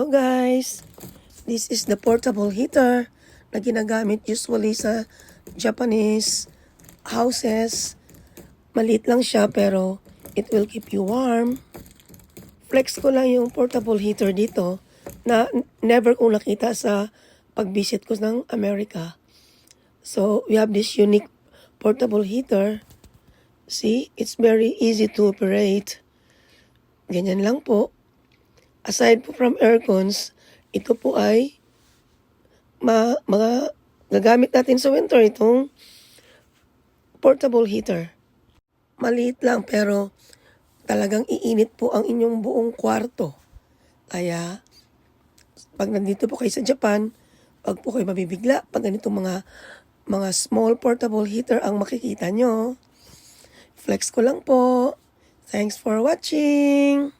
Hello guys! This is the portable heater na ginagamit usually sa Japanese houses. Maliit lang siya pero it will keep you warm. Flex ko lang yung portable heater dito na never kong nakita sa pag-visit ko ng America. So we have this unique portable heater. See, it's very easy to operate. Ganyan lang po. Aside po from aircons, ito po ay mga gagamit natin sa winter itong portable heater. Maliit lang pero talagang iinit po ang inyong buong kwarto. Kaya pag nandito po kayo sa Japan, wag po kayo mabibigla pag ganitong mga small portable heater ang makikita nyo. Flex ko lang po. Thanks for watching!